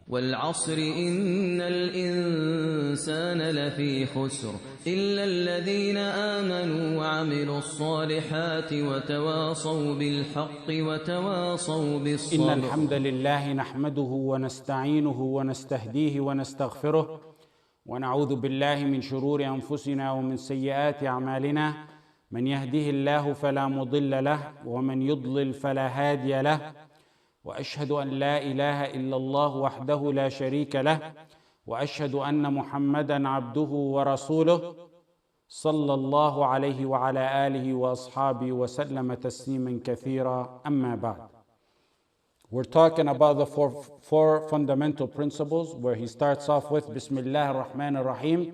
والعصر إن الإنسان لفي خسر إلا الذين آمنوا وعملوا الصالحات وتواصوا بالحق وتواصوا بالصبر. إن الحمد لله نحمده ونستعينه ونستهديه ونستغفره ونعوذ بالله من شرور أنفسنا ومن سيئات أعمالنا. من يهده الله فلا مضل له ومن يضلل فلا هادي له، وأشهد أن لا إله إلا الله وحده لا شريك له، وأشهد أن محمدًا عبده ورسوله صلى الله عليه وعلى آله وأصحابه وسلم تسليما كثيرا. أما بعد. We're talking about the four fundamental principles, where he starts off with Bismillah ar-Rahman ar-Rahim.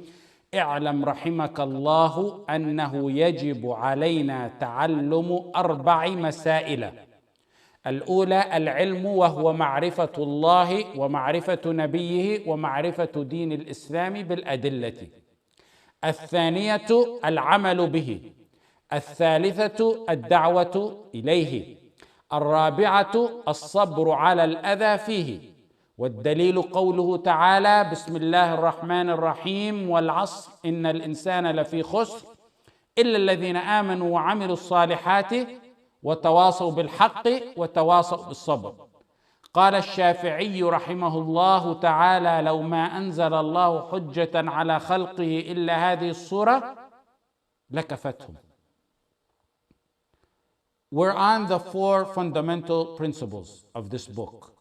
اعلم رحمك الله أنه يجب علينا تعلم 4 مسائل. الأولى العلم، وهو معرفة الله ومعرفة نبيه ومعرفة دين الإسلام بالأدلة. الثانية العمل به. الثالثة الدعوة إليه. الرابعة الصبر على الأذى فيه. والدليل قوله تعالى بسم الله الرحمن الرحيم والعصر إن الإنسان لفي خسر إلا الذين آمنوا وعملوا الصالحات وتواصوا بالحق وتواصوا بالصبر. قال الشافعي رحمه الله تعالى لو ما أنزل الله حجة على خلقه إلا هذه السورة لكفتهم. We're on the 4 fundamental principles of this book,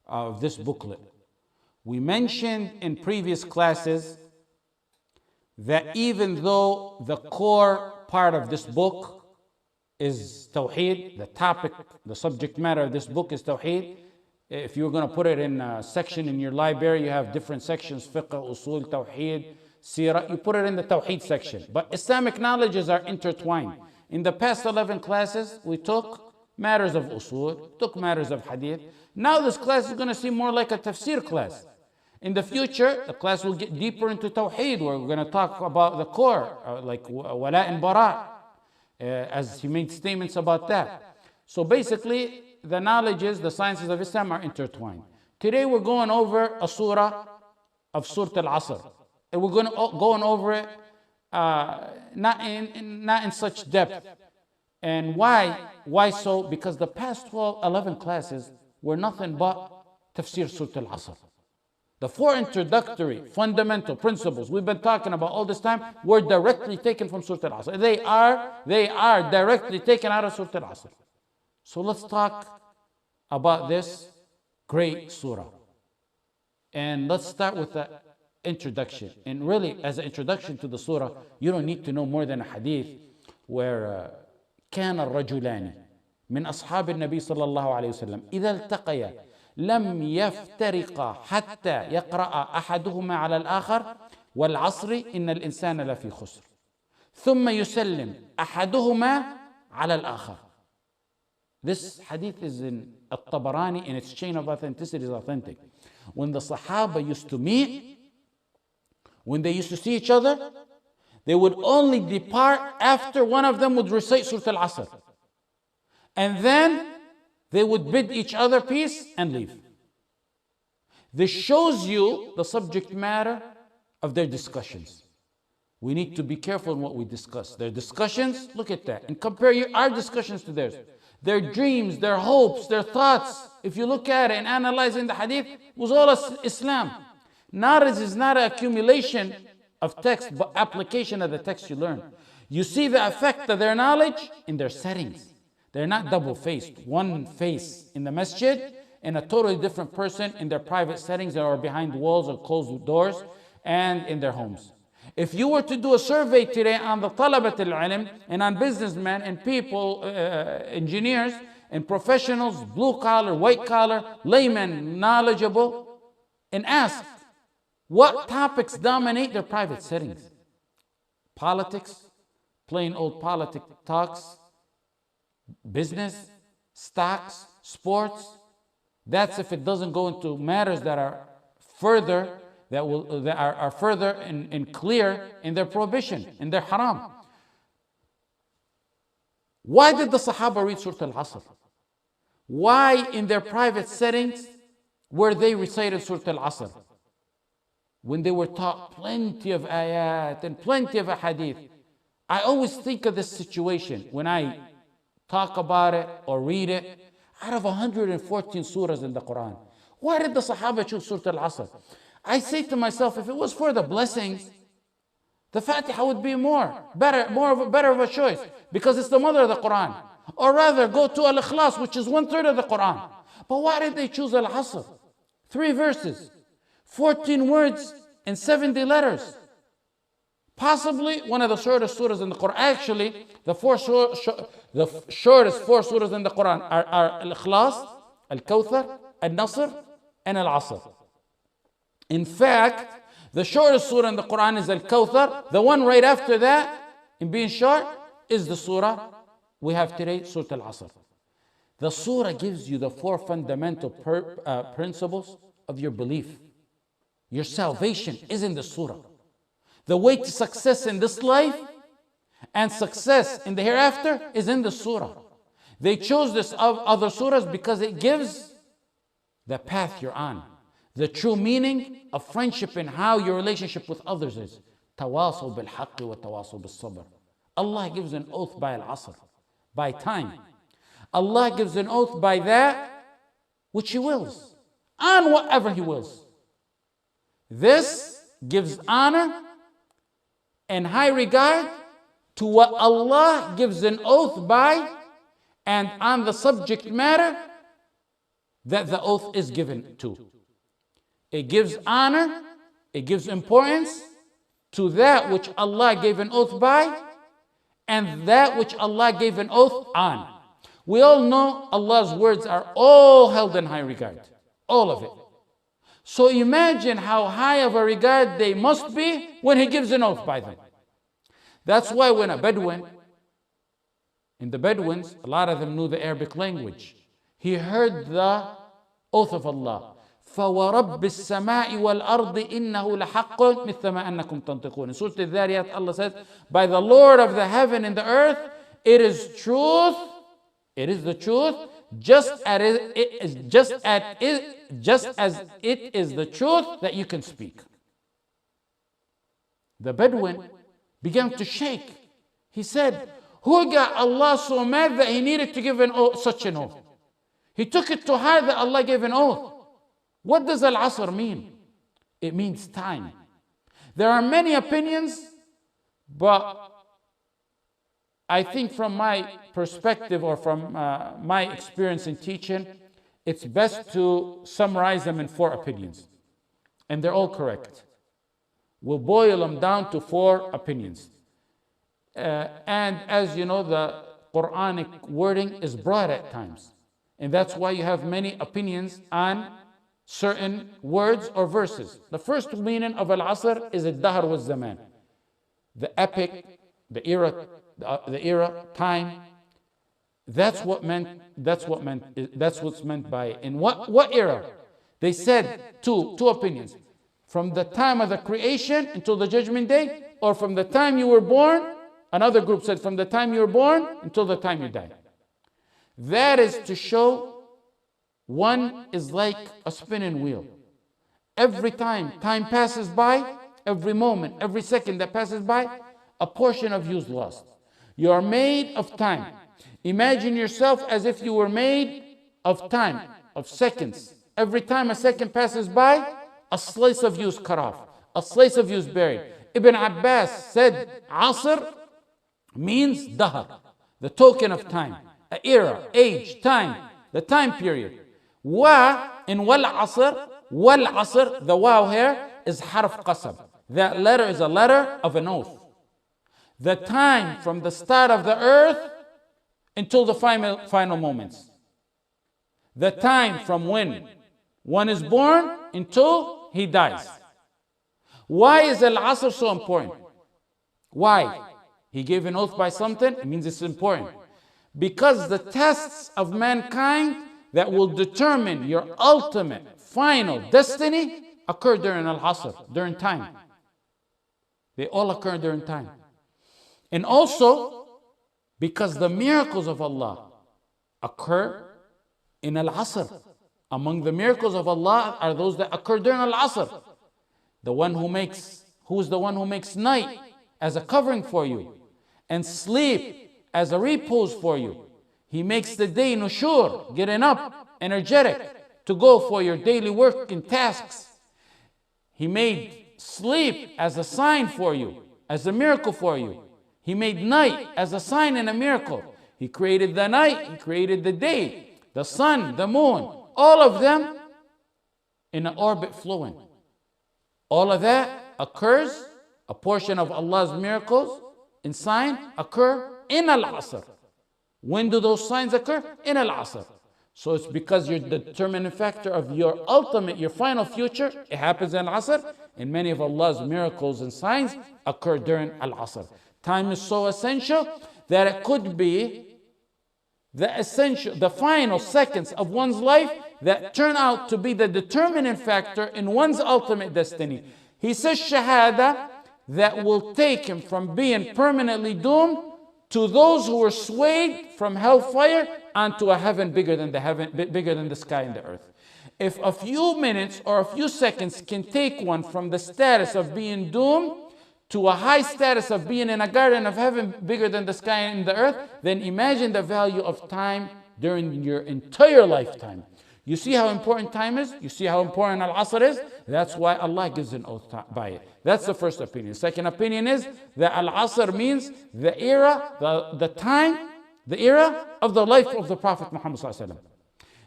of this booklet. We mentioned in previous classes that even though the core part of this book is Tawheed, the topic, the subject matter of this book is Tawheed. If you're going to put it in a section in your library, you have different sections, Fiqh, Usool, Tawheed, Seerah. You put it in the Tawheed section. But Islamic knowledges are intertwined. In the past 11 classes, we took matters of Usool, took matters of Hadith. Now this class is going to seem more like a tafsir class. In the future, the class will get deeper into Tawheed, where we're going to talk about the core, like Wala and Bara, as he made statements about that. So basically, the knowledges, the sciences of Islam are intertwined. Today we're going over a surah of Surah Al-Asr. And we're going over it not in such depth. And why? Why so? Because the past 11 classes were nothing but tafsir Surah Al-Asr. The 4 introductory fundamental principles we've been talking about all this time were directly taken from Surah Al-Asr. They are directly taken out of Surah Al-Asr. So let's talk about this great surah. And let's start with the introduction. And really, as an introduction to the surah, you don't need to know more than a hadith where كان الرجلان من أصحاب النبي صلى الله عليه وسلم إذا التقيا لم يفترقا حتى يقرأ أحدهما على الآخر والعصر إن الإنسان لفي خسر ثم يسلم أحدهما على الآخر. This hadith is in At-Tabarani, and its chain of authenticity is authentic. When the Sahaba used to meet, when they used to see each other, they would only depart after one of them would recite Surah Al-Asr. And then they would bid each other peace and leave. This shows you the subject matter of their discussions. We need to be careful in what we discuss. Their discussions, look at that, and compare our discussions to theirs. Their dreams, their hopes, their thoughts, if you look at it and analyze in the hadith, was all Islam. Knowledge is not an accumulation of text, but application of the text you learn. You see the effect of their knowledge in their settings. They're not double-faced. One face in the masjid and a totally different person in their private settings or behind walls or closed doors and in their homes. If you were to do a survey today on the talabat al-ilm and on businessmen and people, engineers and professionals, blue collar, white collar, laymen, knowledgeable, and ask what topics dominate their private settings? Politics, plain old politic talks, business, stocks, sports. That's if it doesn't go into matters that are further that are further and clear in their prohibition, in their haram. Why did the Sahaba read Surah Al-Asr? Why in their private settings where they recited Surah Al-Asr, when they were taught plenty of ayat and plenty of hadith. I always think of this situation when I talk about it or read it. Out of 114 surahs in the Quran, why did the Sahaba choose Surah Al-Asr? I say to myself, if it was for the blessings, the Fatiha would be better of a choice, because it's the mother of the Quran. Or rather, go to Al-Ikhlas, which is 1/3 of the Quran. But why did they choose Al-Asr? 3 verses, 14 words, and 70 letters. Possibly one of the shortest surahs in the Quran. Actually, the shortest 4 surahs in the Quran are Al-Ikhlas, Al-Kawthar, Al-Nasr, and Al-Asr. In fact, the shortest surah in the Quran is Al-Kawthar. The one right after that, in being short, is the surah we have today, Surah Al-Asr. The surah gives you the 4 fundamental principles of your belief. Your salvation is in the surah. The way to success in this life and success in the hereafter is in the surah. They chose this of other surahs because it gives the path you're on, the true meaning of friendship and how your relationship with others is. Tawasaw bil haqqi wa tawasaw bil sabr. Allah gives an oath by Al-Asr, by time. Allah gives an oath by that which He wills, on whatever He wills. This gives honor and high regard to what Allah gives an oath by, and on the subject matter that the oath is given to. It gives honor, it gives importance to that which Allah gave an oath by, and that which Allah gave an oath on. We all know Allah's words are all held in high regard, all of it. So imagine how high of a regard they must be when He gives an oath by them. That's why when a Bedouin, in the Bedouins, a lot of them knew the Arabic language. He heard the oath of Allah. فَوَرَبِّ السَّمَاءِ وَالْأَرْضِ إِنَّهُ لَحَقٌّ مِثْلَ مَا أَنَّكُمْ تَنْطِقُونَ. In Surah Al-Dhariyat, Allah says, by the Lord of the heaven and the earth, it is truth, it is the truth, just as it is the truth that you can speak. The Bedouin began to shake. He said, who got Allah so mad that he needed to give such an oath? He took it to heart that Allah gave an oath. What does Al-Asr mean? It means time. There are many opinions, but I think from my perspective or from my experience in teaching, it's best to summarize them in 4 opinions. And they're all correct. We'll boil them down to 4 opinions. And as you know, the Quranic wording is broad at times. And that's why you have many opinions on certain words or verses. The first meaning of Al-Asr is Al-Dahr wa Zaman. The epic, the era, time. That's what's meant by it. In what era? They said two opinions. From the time of the creation until the judgment day, or from the time you were born. Another group said from the time you were born until the time you die. That is to show one is like a spinning wheel. Every time passes by, every moment, every second that passes by, a portion of you is lost. You are made of time. Imagine yourself as if you were made of time, of seconds. Every time a second passes by, a slice of you is cut off. A slice of you is buried. Ibn Abbas said, Asr means dahr, the token of time, an era, age, time, the time period. Wa in wal asr, the waw here is harf qasam. That letter is a letter of an oath. The time from the start of the earth until the final moments. The time from when one is born until he dies. Why is Al-Asr so important? Why? He gave an oath by something, it means it's important. Because the tests of mankind that will determine your ultimate, final destiny occur during Al-Asr, during time. They all occur during time. And also, because the miracles of Allah occur in Al-Asr. Among the miracles of Allah are those that occur during Al-Asr. Who's the one who makes night as a covering for you and sleep as a repose for you. He makes the day nushur, getting up, energetic to go for your daily work and tasks. He made sleep as a sign for you, as a miracle for you. He made night as a sign and a miracle. He created the night, He created the day, the sun, the moon, all of them in an orbit flowing. All of that occurs, a portion of Allah's miracles and sign occur in Al-Asr. When do those signs occur? In Al-Asr. So it's because you're the determining factor of your ultimate, your final future. It happens in Al-Asr, and many of Allah's miracles and signs occur during Al-Asr. Time is so essential that it could be the final seconds of one's life that turn out to be the determining factor in one's ultimate destiny. He says shahada that will take him from being permanently doomed to those who were swayed from hellfire onto a heaven bigger than the sky and the earth. If a few minutes or a few seconds can take one from the status of being doomed to a high status of being in a garden of heaven bigger than the sky and the earth, then imagine the value of time during your entire lifetime. You see how important time is? You see how important Al-Asr is? That's why Allah gives an oath by it. That's the first opinion. Second opinion is that Al-Asr means the era, the time, the era of the life of the Prophet Muhammad ﷺ.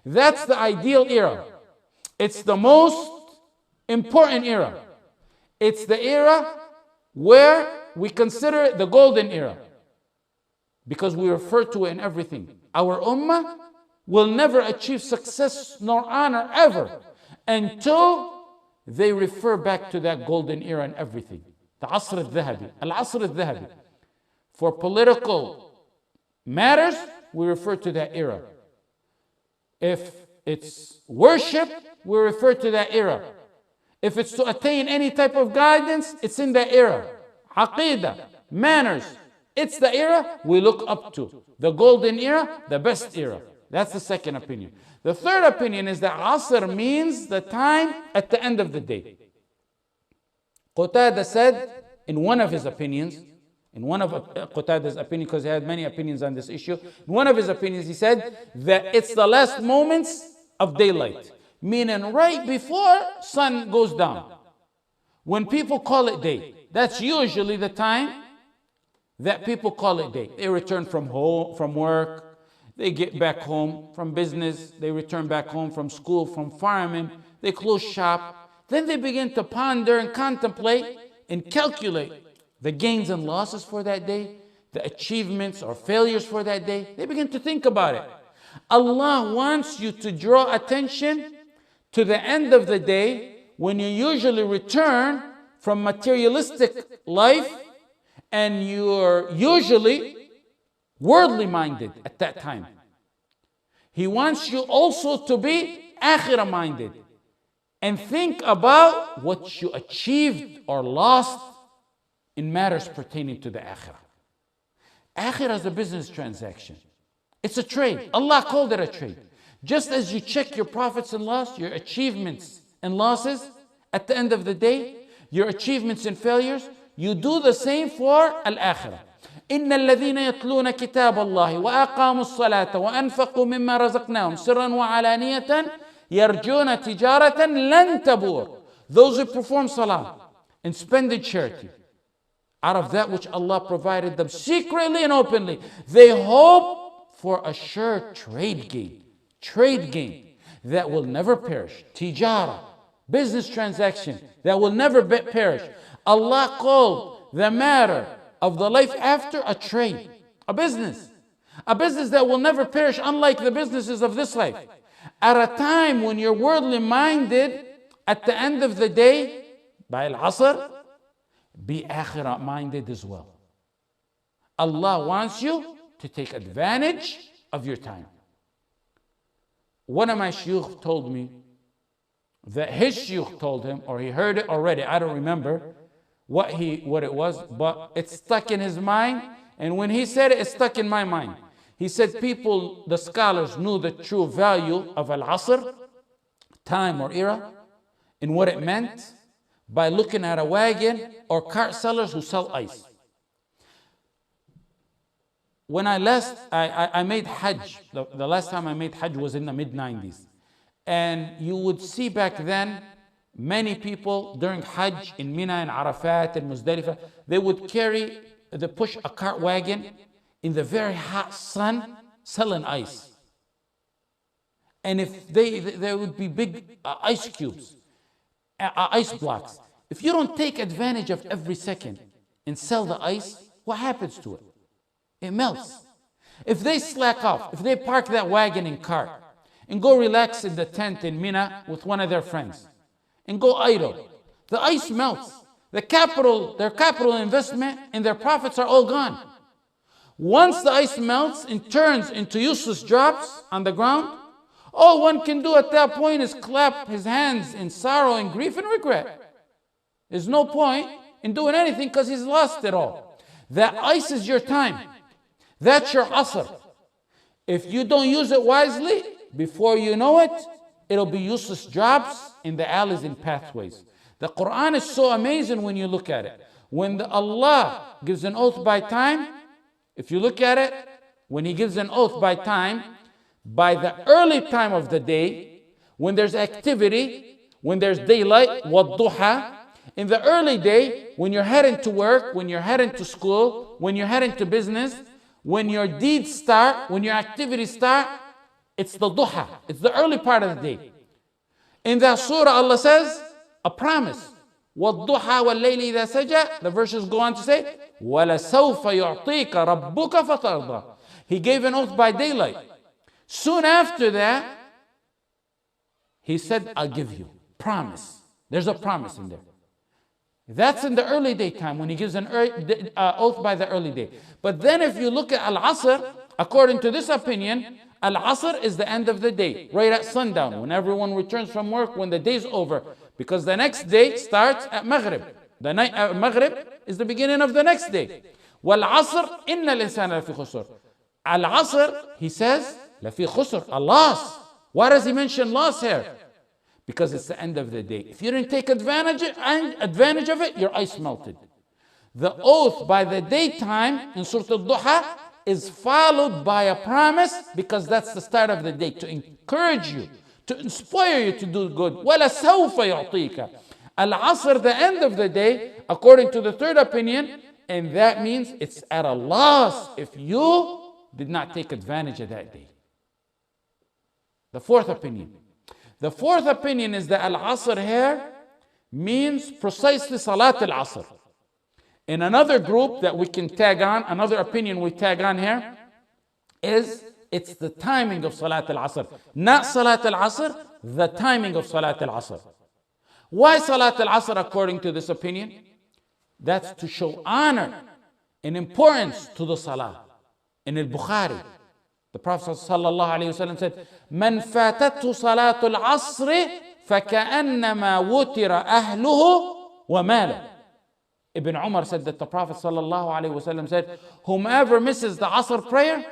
That's the ideal era. It's the most important era. It's the era where we consider it the golden era, because we refer to it in everything. Our ummah will never achieve success nor honor ever until they refer back to that golden era in everything. The Asr al-Dhahabi, Al-Asr al-Dhahabi. For political matters, we refer to that era. If it's worship, we refer to that era. If it's to attain any type of guidance, it's in that era. Aqidah, manners, it's the era we look up to. The golden era, the best era. That's the second opinion. The third opinion is that Asr means the time at the end of the day. Qatada said in one of his opinions, in one of Qatada's opinions, because he had many opinions on this issue, in one of his opinions he said that it's the last moments of daylight, meaning right before sun goes down. When people call it day, that's usually the time that people call it day. They return from home, from work, they get back home from business, they return back home from school, from farming, they close shop. Then they begin to ponder and contemplate and calculate the gains and losses for that day, the achievements or failures for that day. They begin to think about it. Allah wants you to draw attention to the end of the day when you usually return from materialistic life and you're usually worldly minded at that time. He wants you also to be akhirah minded and think about what you achieved or lost in matters pertaining to the akhirah. Akhirah is a business transaction. It's a trade. Allah called it a trade. Just as you check your profits and loss, your achievements and losses at the end of the day, your achievements and failures, you do the same for al-akhirah. إن الذين يتلون كتاب الله وأقاموا الصلاة وأنفقوا مما رزقناهم سرا وعلانية يرجون تجارة لن تبور. Those who perform salah and spend in charity out of that which Allah provided them secretly and openly, they hope for a sure trade gain that will never perish. Tijara, business transaction that will never perish. Allah called the matter of the life after a trade, a business that will never perish, unlike the businesses of this life. At a time when you're worldly minded, at the end of the day, by Al-Asr, be akhirah minded as well. Allah wants you to take advantage of your time. One of my shuyukh told me that his shuyukh told him, or he heard it already, I don't remember what it was, but it stuck in his mind, and when he said it, it stuck in my mind. He said the scholars knew the true value of Al-Asr time or era in what it meant by looking at a wagon or cart sellers who sell ice. When I made Hajj, the last time I made Hajj was in the mid-90s. And you would see back then, many people during Hajj in Mina and Arafat and Muzdalifah, they would push a cart wagon in the very hot sun selling ice. And if there would be big ice cubes, ice blocks. If you don't take advantage of every second and sell the ice, what happens to it? It melts. If they slack off, if they park that wagon and cart and go relax in the tent in Mina with one of their friends and go idle, the ice melts. Their capital investment and their profits are all gone. Once the ice melts and turns into useless drops on the ground, all one can do at that point is clap his hands in sorrow and grief and regret. There's no point in doing anything because he's lost it all. That ice is your time. That's your asr. If you don't use it wisely, before you know it, it'll be useless drops in the alleys and pathways. The Quran is so amazing when you look at it. When Allah gives an oath by time, if you look at it, when He gives an oath by time, by the early time of the day, when there's activity, when there's daylight, وَالضُّحَى, in the early day, when you're heading to work, when you're heading to school, when you're heading to business, when your deeds start, when your activities start, it's the duha. It's the early part of the day. In that surah, Allah says, a promise. وَالضُّحَى وَاللَّيْلِ إِذَا سَجَى. The verses go on to say, وَلَسَوْفَ يُعْطِيكَ رَبُّكَ فَتَرْضَى. He gave an oath by daylight. Soon after that, He said, I'll give you. Promise. There's a promise in there. That's in the early daytime when He gives an oath by the early day. But then if you look at Al-Asr, according to this opinion, Al-Asr is the end of the day, right at sundown, when everyone returns from work, when the day's over. Because the next day starts at Maghrib. The night at Maghrib is the beginning of the next day. Wal-Asr, inna al-insana lafi khusr. Al-Asr, He says, lafi khusr, a loss. Why does He mention loss here? Because it's the end of the day. If you didn't take advantage of it, your ice melted. The oath by the daytime in Surah Al-Duha is followed by a promise, because that's the start of the day, to encourage you, to inspire you to do good. وَلَسَوْفَ يُعْطِيكَ. Al-Asr, the end of the day, according to the third opinion, and that means it's at a loss if you did not take advantage of that day. The fourth opinion. The fourth opinion is that Al-Asr here means precisely Salat Al-Asr. In another group that we can tag on, another opinion we tag on here, is it's the timing of Salat Al-Asr. Not Salat Al-Asr, the timing of Salat Al-Asr. Why Salat Al-Asr according to this opinion? That's to show honor and importance to the Salah. In Al-Bukhari, the Prophet ﷺ said, "Man fatathu salatul asri, فكأنما وتر أهله وماله." Ibn Umar said that the Prophet ﷺ said, whomever misses the Asr prayer,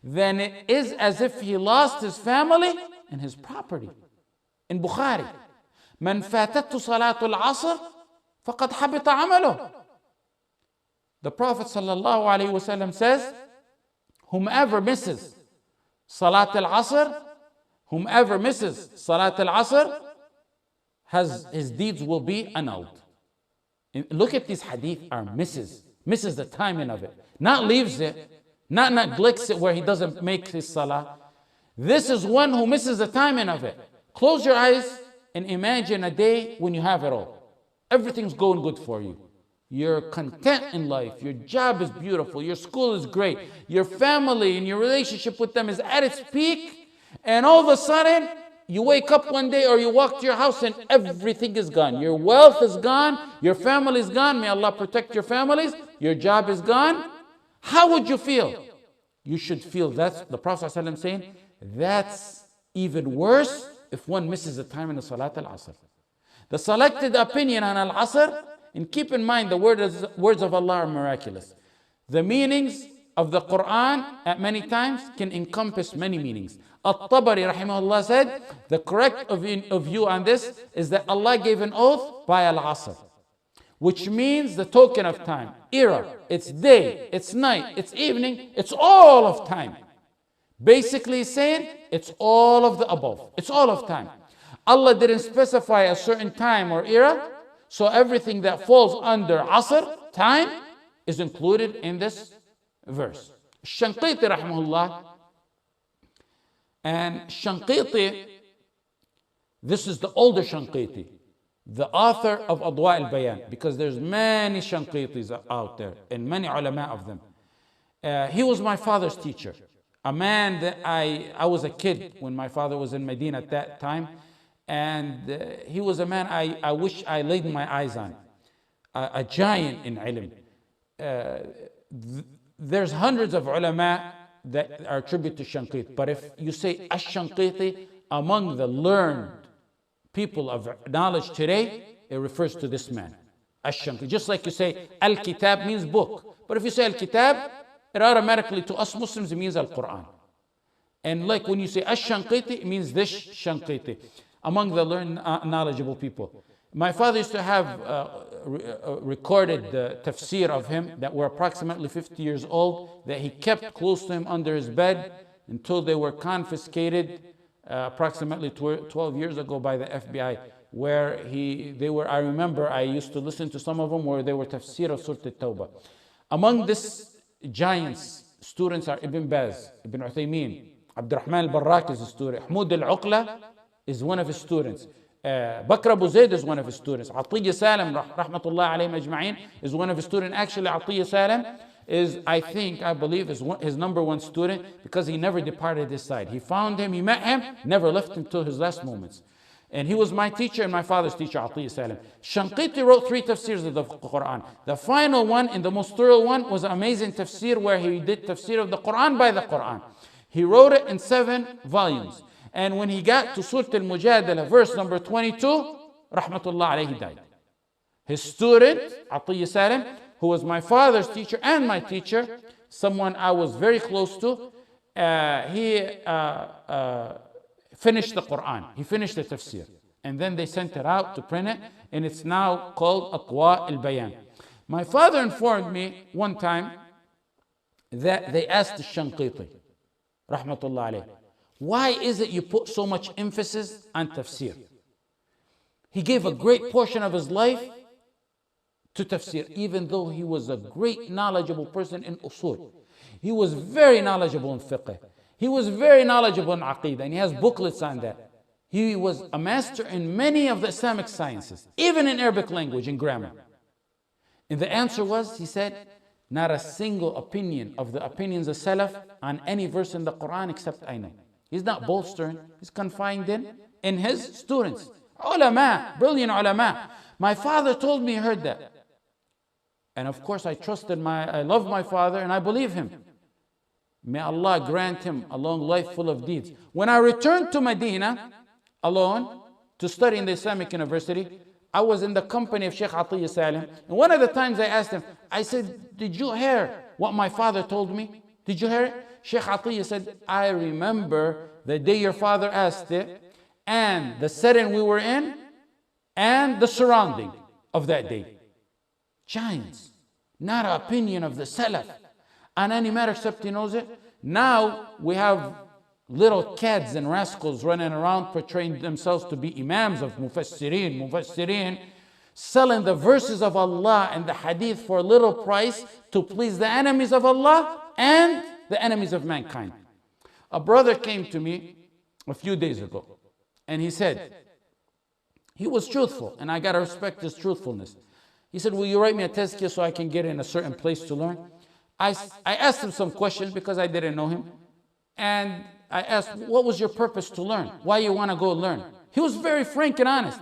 then it is as if he lost his family and his property. In Bukhari, "Man fatathu salatul asr, فقد حبط عمله." The Prophet ﷺ says, whomever misses Salat al-Asr, whomever misses Salat al-Asr, his deeds will be annulled. And look at these hadith are misses the timing of it. Not leaves it, not neglects it where he doesn't make his salah. This is one who misses the timing of it. Close your eyes and imagine a day when you have it all. Everything's going good for you. You're content in life. Your job is beautiful. Your school is great. Your family and your relationship with them is at its peak. And all of a sudden, you wake up one day or you walk to your house and everything is gone. Your wealth is gone. Your family is gone. May Allah protect your families. Your job is gone. How would you feel? You should feel that's the Prophet ﷺ saying, that's even worse if one misses the time in the Salat al-Asr. The selected opinion on al-Asr, and keep in mind the words of Allah are miraculous. The meanings of the Quran at many times can encompass many meanings. At-Tabari rahimahullah said, the correct view on this is that Allah gave an oath by Al-Asr, which means the token of time, era, it's day, it's night, it's evening, it's all of time. Basically saying, it's all of the above, it's all of time. Allah didn't specify a certain time or era, so everything that falls under Asr, time, is included in this verse. Shanqiti rahimahullah, and Shanqiti, this is the older Shanqiti, the author of Adwa al-Bayan, because there's many Shanqitis out there and many ulama of them. He was my father's teacher, a man that I was a kid when my father was in Medina at that time, and he was a man I wish I laid my eyes on, a giant in ilm. There's hundreds of ulama that are attributed to Shanqiti, but if you say Ash-Shanqiti, among the learned people of knowledge today, it refers to this man, Ash-Shanqiti. Just like you say Al-Kitab means book, but if you say Al-Kitab, it automatically to us Muslims it means Al-Quran. And like when you say Ash-Shanqiti, it means this Shanqiti, among the learned knowledgeable people. My father used to have recorded the tafsir of him that were approximately 50 years old, that he kept close to him under his bed until they were confiscated approximately 12 years ago by the FBI, where I remember I used to listen to some of them where they were tafsir of Surah At-Tawbah. Among these giants, students are Ibn Baz, Ibn Uthaymeen, Abdurrahman al-Barraq is a student, Ahmad al-Uqla is one of his students. Bakr Abu Zayd is one of his students. Atiyya Salam, rahmatullah alayhim ajma'in, is one of his students. Actually, Atiyya Salam is, I believe, is his number one student because he never departed his side. He found him, he met him, never left him till his last moments. And he was my teacher and my father's teacher, Atiyya Salam. Shanqiti wrote 3 tafsirs of the Quran. The final one and the most thorough one was an amazing tafsir where he did tafsir of the Quran by the Quran. He wrote it in 7 volumes. And when he got to Surah Al-Mujadala, verse number 22, rahmatullah alayhi, he died. His student, Atiyya Salam, who was my father's teacher and my teacher, someone I was very close to, he finished the Quran. He finished the tafsir. And then they sent it out to print it, and it's now called Adwa al-Bayan. My father informed me one time that they asked the Shanqiti, rahmatullah alayhi, why is it you put so much emphasis on tafsir? He gave a great portion of his life to tafsir, even though he was a great knowledgeable person in usool. He was very knowledgeable in fiqh. He was very knowledgeable in aqeedah, and he has booklets on that. He was a master in many of the Islamic sciences, even in Arabic language and grammar. And the answer was, he said, not a single opinion of the opinions of Salaf on any verse in the Quran except I know. He's not bolstering, he's confined in his students. Ulama, brilliant ulama. My father told me he heard that. And of course I love my father and I believe him. May Allah grant him a long life full of deeds. When I returned to Medina alone to study in the Islamic University, I was in the company of Shaykh Atiyya Salam. And one of the times I asked him, I said, did you hear what my father told me? Did you hear it? Shaykh Atiyya said, I remember the day your father asked it, and the setting we were in, and the surrounding of that day. Giants, not an opinion of the Salaf on any matter except he knows it. Now we have little cads and rascals running around portraying themselves to be imams of mufassirin, selling the verses of Allah and the hadith for a little price to please the enemies of Allah and the enemies of mankind. A brother came to me a few days ago and he said, he was truthful and I gotta respect his truthfulness. He said, will you write me a tazkiyah so I can get in a certain place to learn? I asked him some questions because I didn't know him. And I asked, what was your purpose to learn? Why you want to go learn? He was very frank and honest.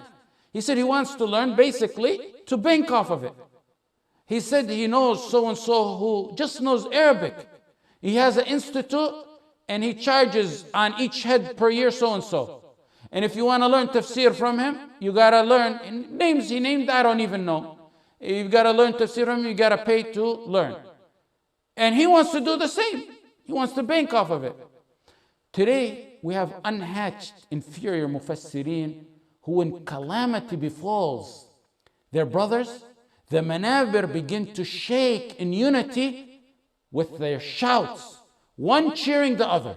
He said he wants to learn basically to bank off of it. He said he knows so-and-so who just knows Arabic. He has an institute and he charges on each head per year so-and-so. And if you want to learn tafsir from him, you got to learn. And names he named, I don't even know. You've got to learn tafsir from him, you got to pay to learn. And he wants to do the same. He wants to bank off of it. Today, we have unhatched, inferior mufassirin who, when calamity befalls their brothers, the manabir begin to shake in unity with their shouts, one cheering the other,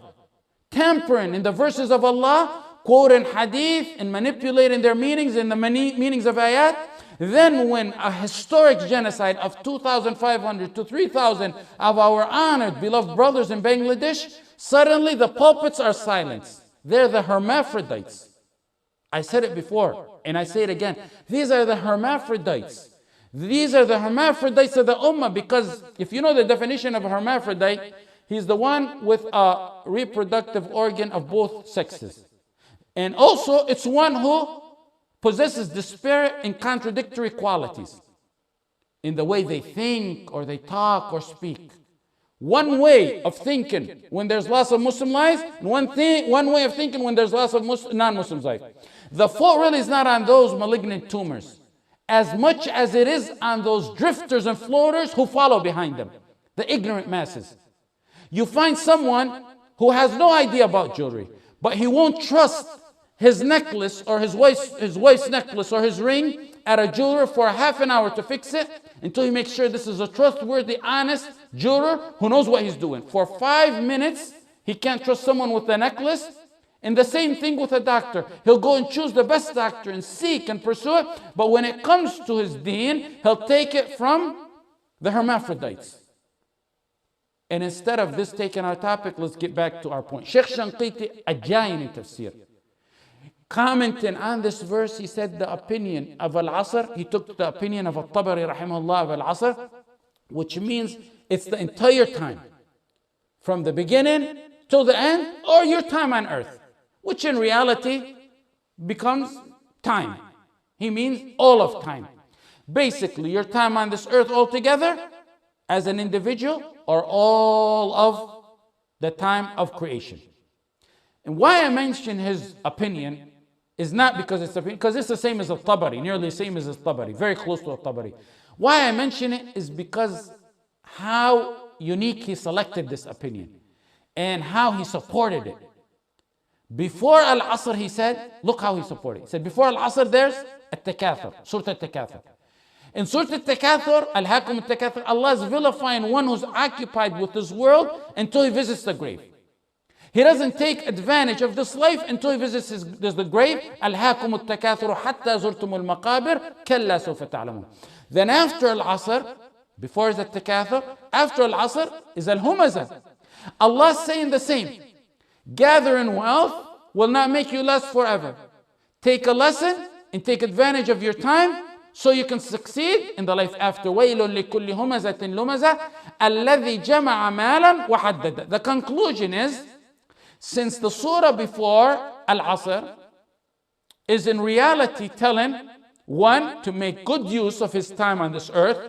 tampering in the verses of Allah, quoting hadith and manipulating their meanings and the meanings of ayat. Then when a historic genocide of 2,500 to 3,000 of our honored, beloved brothers in Bangladesh, suddenly the pulpits are silenced. They're the hermaphrodites. I said it before, and I say it again. These are the hermaphrodites. These are the hermaphrodites of the ummah, because if you know the definition of a hermaphrodite, he's the one with a reproductive organ of both sexes. And also, it's one who possesses disparate and contradictory qualities in the way they think or they talk or speak. One way of thinking when there's lots of Muslim lives, and one way of thinking when there's lots of non-Muslim lives. The fault really is not on those malignant tumors, as much as it is on those drifters and floaters who follow behind them, the ignorant masses. You find someone who has no idea about jewelry, but he won't trust his necklace or his wife's necklace or his ring at a jeweler for half an hour to fix it until he makes sure this is a trustworthy, honest jeweler who knows what he's doing. For 5 minutes, he can't trust someone with a necklace. And the same thing with a doctor. He'll go and choose the best doctor and seek and pursue it. But when it comes to his deen, he'll take it from the hermaphrodites. And instead of this taking our topic, let's get back to our point. Shaykh Shanqiti, Ajayini Tafsir, commenting on this verse, he said the opinion of Al-Asr, he took the opinion of Al-Tabari rahimahullah of Al-Asr, which means it's the entire time, from the beginning till the end, or your time on earth, which in reality becomes time. He means all of time. Basically, your time on this earth altogether as an individual, or all of the time of creation. And why I mention his opinion is not because it's the same as Al-Tabari, nearly the same as Al-Tabari, very close to Al-Tabari. Why I mention it is because how unique he selected this opinion and how he supported it. Before Al-Asr, he said, look how he supported it. He said, before Al-Asr, there's At-Takathur, Surah At-Takathur. In Surah At-Takathur, Al-Hakum At-Takathur, Allah is vilifying one who's occupied with this world until he visits the grave. He doesn't take advantage of this life until he visits the grave. Al-Hakum At-Takathur hatta zurtum al-maqabir kalla sawfa ta'lamun. Then after Al-Asr, before is At-Takathur, after Al-Asr is Al-Humazah. Allah is saying the same. Gathering wealth will not make you last forever. Take a lesson and take advantage of your time so you can succeed in the life after. وَيْلٌ لِكُلِّ هُمَزَةٍ لُمَزَةٍ الَّذِي جَمَعَ مَالًا وَحَدَّدَ. The conclusion is, since the surah before Al-Asr is in reality telling one to make good use of his time on this earth,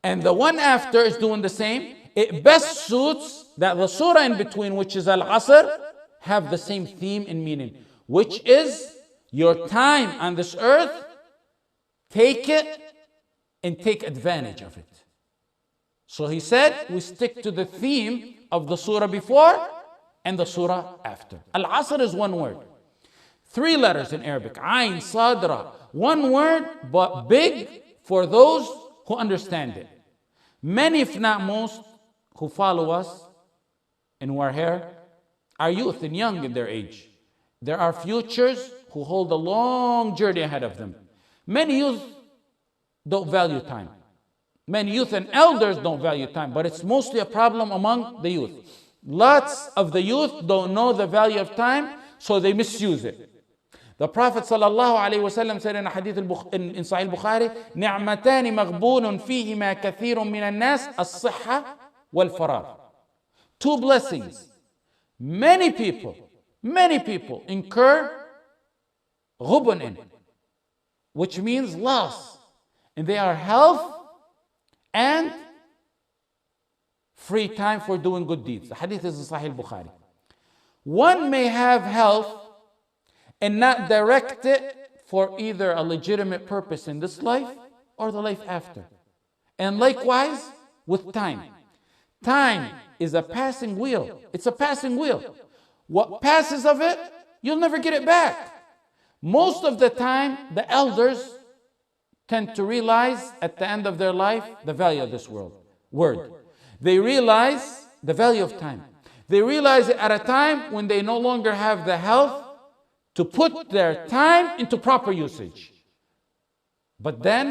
and the one after is doing the same, it best suits that the surah in between, which is Al-Asr, have the same theme and meaning, which is your time on this earth, take it and take advantage of it. So he said, we stick to the theme of the surah before and the surah after. Al-Asr is one word. 3 letters in Arabic. Ayn, Sadra. One word, but big for those who understand it. Many, if not most, who follow us and who are here are youth and young in their age. There are futures who hold a long journey ahead of them. Many youth don't value time. Many youth and elders don't value time, but it's mostly a problem among the youth. Lots of the youth don't know the value of time, so they misuse it. The Prophet ﷺ said in a hadith in Sahih Bukhari, نِعْمَتَانِ مَغْبُونٌ فِيهِمَا كَثِيرٌ مِنَ النَّاسِ الصِّحَّةِ وَالْفَرَاغِ. 2 blessings. Many people incur غُبُنٍ in, which means loss. And they are health and free time for doing good deeds. The hadith is in Sahih Bukhari. One may have health and not direct it for either a legitimate purpose in this life or the life after. And likewise, with time. Time is a passing wheel. It's a passing wheel. What passes of it, you'll never get it back. Most of the time, the elders tend to realize at the end of their life the value of this word. They realize the value of time. They realize it at a time when they no longer have the health to put their time into proper usage. But then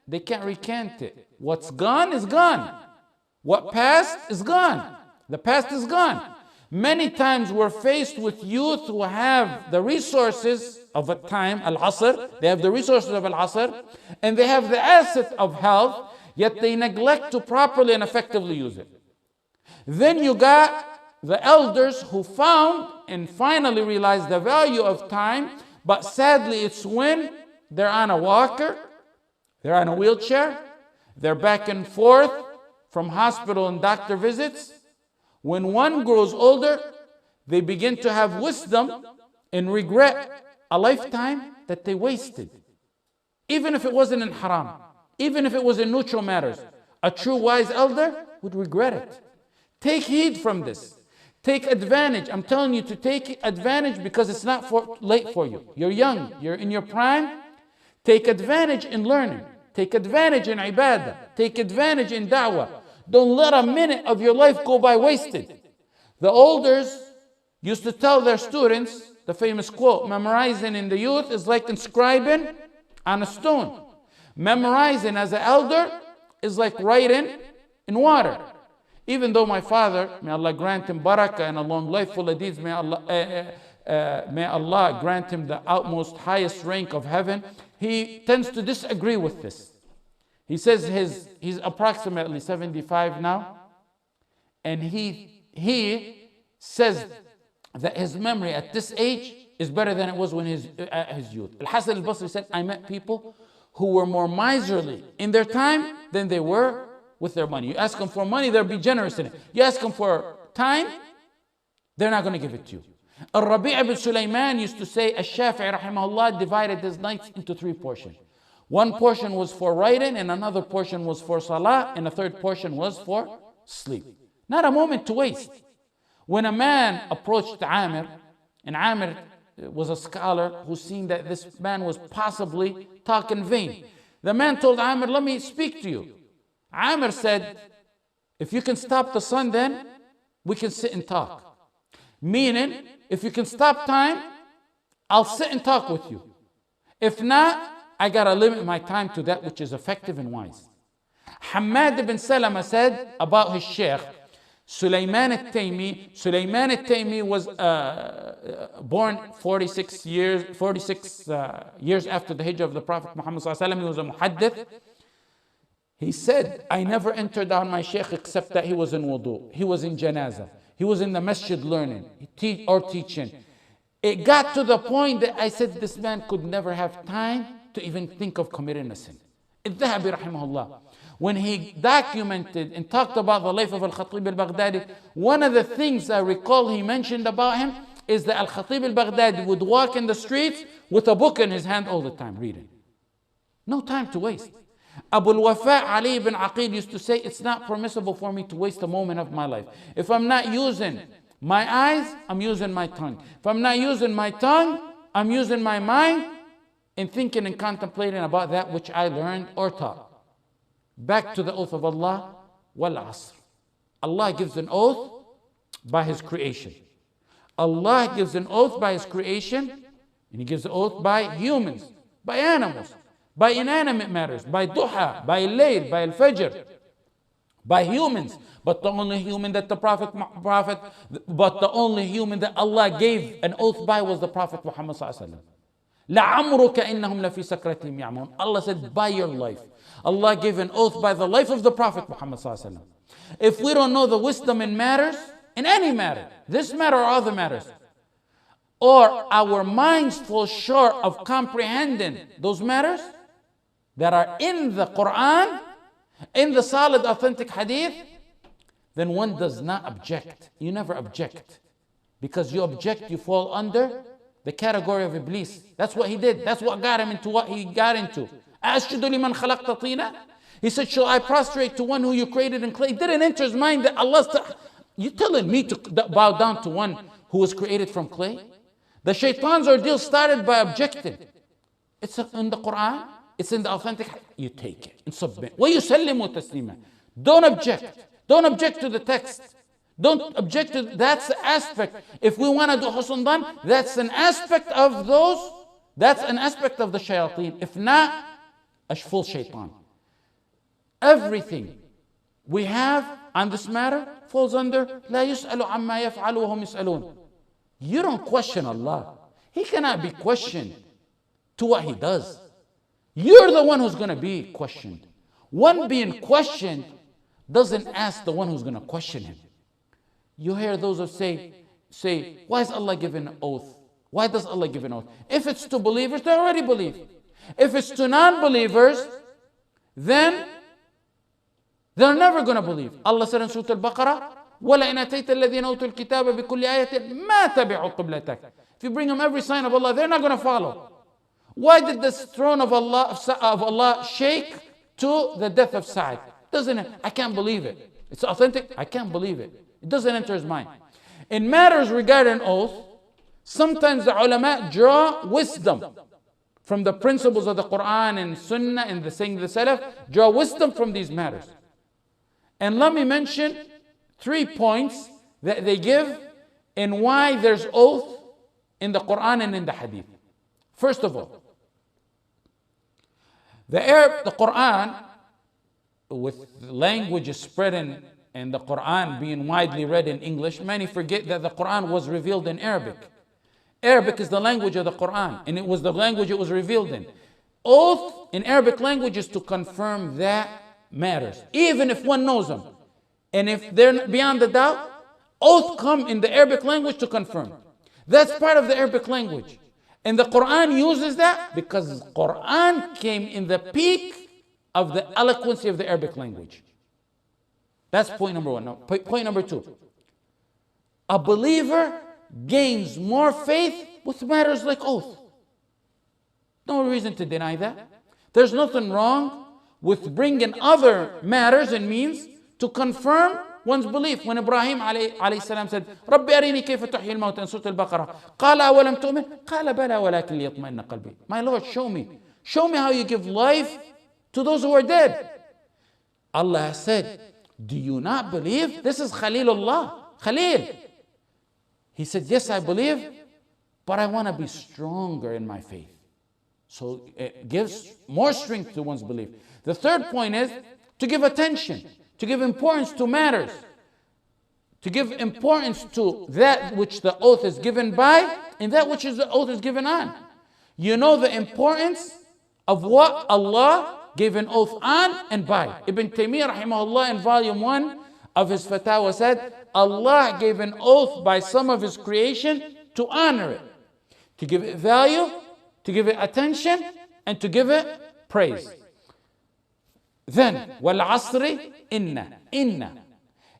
they can't recant it. What's gone is gone. What passed is gone. The past is gone. Many times we're faced with youth who have the resources of a time, Al-Asr, they have the resources of Al-Asr, and they have the asset of health, yet they neglect to properly and effectively use it. Then you got the elders who found and finally realized the value of time, but sadly it's when they're on a walker, they're on a wheelchair, they're back and forth from hospital and doctor visits. When one grows older, they begin to have wisdom and regret a lifetime that they wasted. Even if it wasn't in haram, even if it was in neutral matters, a true wise elder would regret it. Take heed from this. Take advantage. I'm telling you to take advantage because it's not late for you. You're young, you're in your prime. Take advantage in learning. Take advantage in ibadah. Take advantage in da'wah. Don't let a minute of your life go by wasted. The elders used to tell their students the famous quote, memorizing in the youth is like inscribing on a stone. Memorizing as an elder is like writing in water. Even though my father, may Allah grant him barakah and a long life full of deeds, may Allah grant him the utmost highest rank of heaven, he tends to disagree with this. He says he's approximately 75 now, and he says that his memory at this age is better than it was when at his youth. Al-Hasan al-Basri said, I met people who were more miserly in their time than they were with their money. You ask them for money, they'll be generous in it. You ask them for time, they're not going to give it to you. Al-Rabi' ibn Sulaiman used to say, Al-Shafi'i rahimahullah divided his nights into 3 portions. One portion was for writing, and another portion was for salah, and a third portion was for sleep. Not a moment to waste. When a man approached Amir, and Amir was a scholar who seen that this man was possibly talking vain. The man told Amir, let me speak to you. Amir said, if you can stop the sun, then we can sit and talk. Meaning, if you can stop time, I'll sit and talk with you. If not, I gotta limit my time to that which is effective and wise. Hamad ibn Salama said about his sheikh, Sulaiman al-Taymi. Sulaiman al-Taymi was born 46 years after the hijrah of the Prophet Muhammad sallallahu alaihi wasallam. He was a muhaddith. He said, I never entered on my sheikh except that he was in wudu. He was in janazah. He was in the masjid learning or teaching. It got to the point that I said this man could never have time to even think of committing a sin. Al-Dhahabi rahimahullah, when he documented and talked about the life of Al-Khatib al-Baghdadi, one of the things I recall he mentioned about him is that Al-Khatib al-Baghdadi would walk in the streets with a book in his hand all the time, reading. No time to waste. Abu al-Wafa Ali ibn Aqil used to say, it's not permissible for me to waste a moment of my life. If I'm not using my eyes, I'm using my tongue. If I'm not using my tongue, I'm using my mind in thinking and contemplating about that which I learned or taught. Back to the oath of Allah, wal asr. Allah gives an oath by His creation. Allah gives an oath by His creation, and He gives an oath by humans, by animals, by inanimate matters, by duha, by layl, by al-fajr, by humans. But the only human that the only human that Allah gave an oath by was the Prophet Muhammad sallallahu alaihi wasallam. لَعَمْرُكَ إِنَّهُمْ لَفِي سَكْرَتِهِمْ يَعْمَهُونَ. Allah said, by your life. Allah gave an oath by the life of the Prophet Muhammad sallallahu alaihi wasallam. If we don't know the wisdom in matters, in any matter, this matter or other matters, or our minds fall short of comprehending those matters that are in the Quran, in the solid authentic hadith, then one does not object. You never object. Because you object, you fall under the category of Iblis. That's what he did. That's what got him into what he got into. أَأَسْجُدُ لِمَنْ خَلَقْتَ طِينًا. He said, shall I prostrate to one who you created in clay? It didn't enter his mind that Allah's... You telling me to bow down to one who was created from clay? The shaitan's ordeal started by objecting. It's in the Quran, it's in the authentic. You take it and submit. وَيُسَلِّمُ تَسْلِيمًا. Don't object. Don't object to the text. Don't object to... That's the aspect. If we want to do husn dhan, that's an aspect of those. That's an aspect of the shayateen. If not, a full shaitan. Everything we have on this matter falls under لا يسأل عما يفعل وهم يسألون. You don't question Allah. He cannot be questioned to what He does. You're the one who's going to be questioned. One being questioned doesn't ask the one who's going to question him. You hear those who say, why is Allah giving an oath? Why does Allah give an oath? If it's to believers, they already believe. If it's to non-believers, then they're never going to believe. Allah said in Surah Al-Baqarah, وَلَئِنْ أَتَيْتَ الَّذِينَ أُوتُوا الْكِتَابَ بِكُلِّ آيَةٍ مَا تَبِعُوا قِبْلَتَكَ. If you bring them every sign of Allah, they're not going to follow. Why did the throne of Allah shake to the death of Sa'd? Doesn't it? I can't believe it. It's authentic. I can't believe it. It doesn't enter his mind. In matters regarding oath, sometimes the ulama draw wisdom from the principles of the Quran and Sunnah and the saying of the Salaf, draw wisdom from these matters. And let me mention 3 points that they give in why there's oath in the Quran and in the Hadith. First of all, the Quran, with languages spreading and the Quran being widely read in English, many forget that the Quran was revealed in Arabic. Arabic is the language of the Quran, and it was the language it was revealed in. Oath in Arabic language is to confirm that matters, even if one knows them. And if they're beyond the doubt, oath come in the Arabic language to confirm. That's part of the Arabic language. And the Quran uses that because the Quran came in the peak of the eloquency of the Arabic language. That's point number one. Now, point number two. A believer gains more faith with matters like oath. No reason to deny that. There's nothing wrong with bringing other matters and means to confirm one's belief. When Ibrahim alayhi salam said, رَبِّ أَرِينِي كَيْفَ تُحْيِي الْمَوْتَى in Surah Al-Baqarah, قَالَ أَوَلَمْ تُؤْمِنْ قَالَ بَلَى وَلَكِنْ لِيَطْمَئِنَّ قَلْبِي. My Lord, show me how you give life to those who are dead. Allah said, do you not believe? This is Khalilullah, Khalil. He said, yes, I believe, but I want to be stronger in my faith. So it gives more strength to one's belief. The third point is to give attention, to give importance to matters, to give importance to that which the oath is given by and that which the oath is given on. You know the importance of what Allah gave an oath on and by. Ibn Taymiyyah rahimahullah in volume 1 of his fatwa said, Allah gave an oath by some of His creation to honor it, to give it value, to give it attention, and to give it praise. Then, وَالْعَصْرِ Inna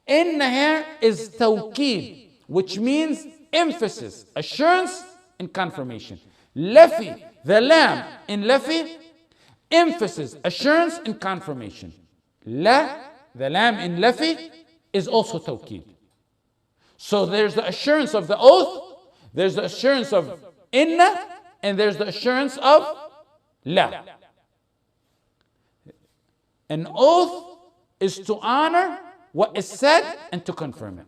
here is tawkeed, which means emphasis, assurance, and confirmation. Lafi, the lam in lafi, emphasis, assurance, and confirmation. La, the lam in lafi, is also tawkeed. So there's the assurance of the oath, there's the assurance of inna, and there's the assurance of la. An oath is to honor what is said and to confirm it.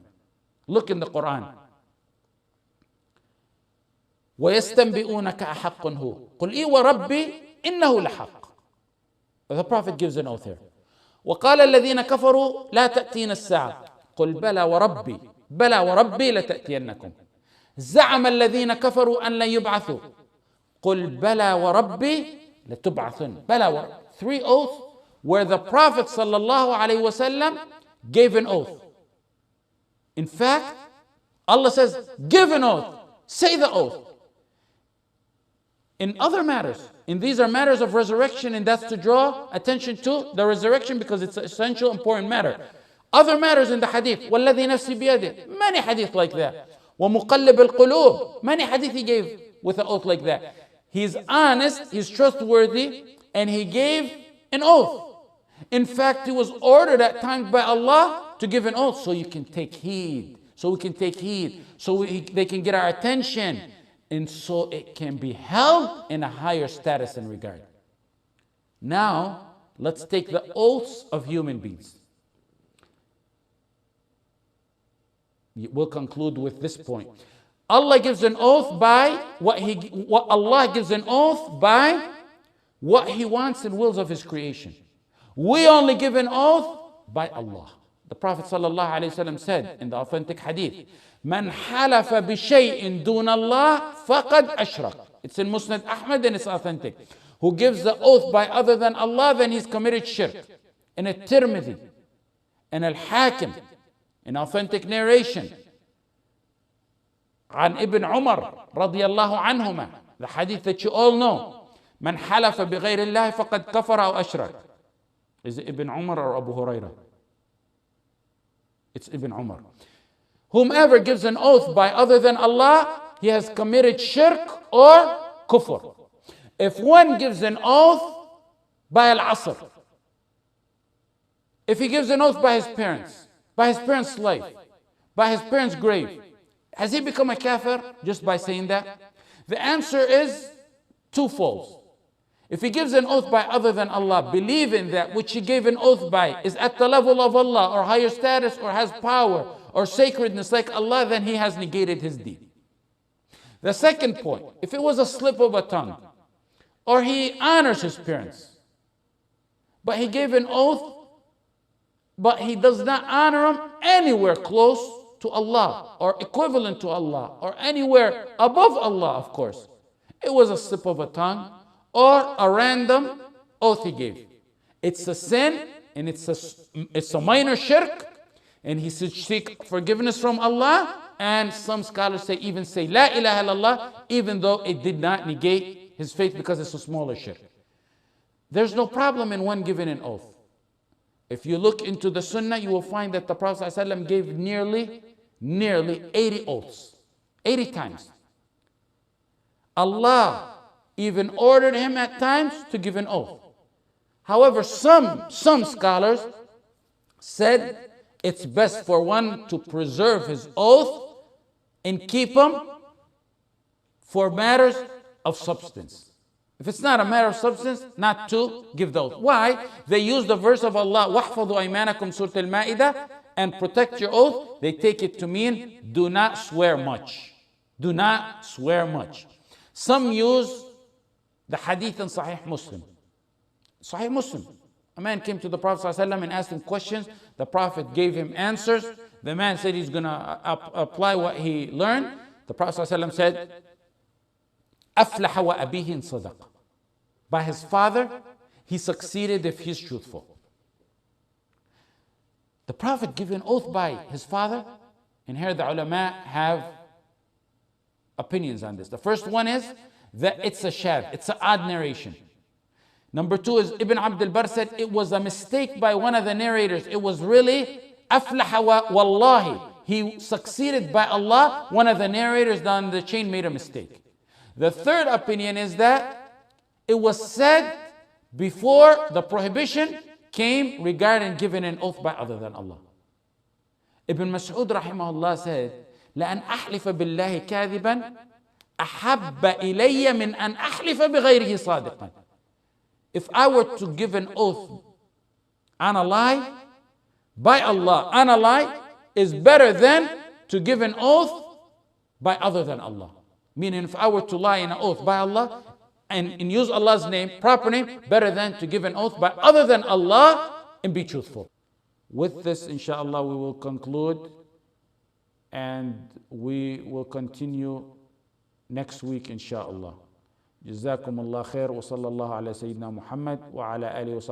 Look in the Quran. وَيَسْتَنْبِئُونَكَ أَحَقٌّ هُوَ قُلْ إِي وَرَبِّي إِنَّهُ لَحَقٌّ. The Prophet gives an oath here. وَقَالَ الَّذِينَ كَفَرُوا لَا تَأْتِينَ السَّاعَةُ قُلْ بَلَى وَرَبِّي لَتَأْتِيَنَّكُمْ زَعَمَ الَّذِينَ كَفَرُوا أَنْ لَنْ يُبْعَثُوا قُلْ بَلَى وَرَبِّي لَتُبْعَثُنَّ. بَلَى. 3 oaths where the Prophet sallallahu alaihi wasallam gave an oath. In fact, Allah says, give an oath, say the oath. In other matters, and these are matters of resurrection, and that's to draw attention to the resurrection because it's an essential, important matter. Other matters in the hadith, وَالَّذِي نَفْسِي بِيَدِهِ, many hadith like that. وَمُقَلِّبِ الْقُلُوبِ, many hadith he gave with an oath like that. He's honest, he's trustworthy, and he gave an oath. In fact, he was ordered at times by Allah to give an oath so you can take heed. So we can take heed. So they can get our attention. And so it can be held in a higher status and regard. Now, let's take the oaths of human beings. We'll conclude with this point. Allah gives an oath by Allah gives an oath by what He wants and wills of His creation. We only give an oath by Allah. The Prophet ﷺ said in the authentic hadith, "Man halafa bi shay'in dun Allah faqad ashrak." It's in Musnad Ahmad and it's authentic. Who gives the oath by other than Allah, then he's committed shirk. In At-Tirmidhi, in Al-Hakim, in authentic narration, عن ابن عمر رضي الله عنهما, the hadith that you all know, "Man halafa bi ghayri Allah faqad kafara aw ashrak." Is it Ibn Umar or Abu Hurairah? It's Ibn Umar. Whomever gives an oath by other than Allah, he has committed shirk or kufr. If one gives an oath by Al-Asr, if he gives an oath by his parents' life, by his parents' grave, has he become a kafir just by saying that? The answer is twofold. If he gives an oath by other than Allah, believing that which he gave an oath by is at the level of Allah or higher status or has power or sacredness like Allah, then he has negated his deed. The second point, if it was a slip of a tongue, or he honors his parents, but he gave an oath, but he does not honor them anywhere close to Allah or equivalent to Allah or anywhere above Allah, of course. It was a slip of a tongue or a random oath he gave. It's a sin and it's a minor shirk, and he should seek forgiveness from Allah. And some scholars even say La ilaha illallah, even though it did not negate his faith because it's a smaller shirk. There's no problem in one giving an oath. If you look into the Sunnah, you will find that the Prophet ﷺ gave nearly 80 oaths, 80 times. Allah even ordered him at times to give an oath. However, some scholars said it's best for one to preserve his oath and keep him for matters of substance. If it's not a matter of substance, not to give the oath. Why? They use the verse of Allah, وَاحْفَظُوا أَيْمَانَكُمْ Surah Al-Ma'idah, and protect your oath. They take it to mean, do not swear much. Do not swear much. Some use the hadith in Sahih Muslim. Sahih Muslim. A man came to the Prophet ﷺ and asked him questions. The Prophet gave him answers. The man said he's going to apply what he learned. The Prophet ﷺ said, أَفْلَحَ وَأَبِيهِ إِن صَدَقَ. By his father, he succeeded if he's truthful. The Prophet gave an oath by his father, and here the ulama have opinions on this. The first one is that it's a shadh, it's an odd narration. Number two is Ibn Abd al-Barr said it was a mistake by one of the narrators. It was really أَفْلَحَ وَاللَّهِ. He succeeded by Allah. One of the narrators down the chain made a mistake. The third opinion is that it was said before the prohibition came regarding giving an oath by other than Allah. Ibn Mas'ud rahimahullah said, لأن أحلف بالله كاذبا أحب إلي من أن أحلف بغيره صادقا. If I were to give an oath on a lie, by Allah, on a lie, is better than to give an oath by other than Allah. Meaning, if I were to lie in an oath by Allah and use Allah's name, proper name, better than to give an oath by other than Allah and be truthful. With this, inshallah, we will conclude, and we will continue next week, inshallah. جزاكم الله خير وصلى الله على سيدنا محمد وعلى آله وصحبه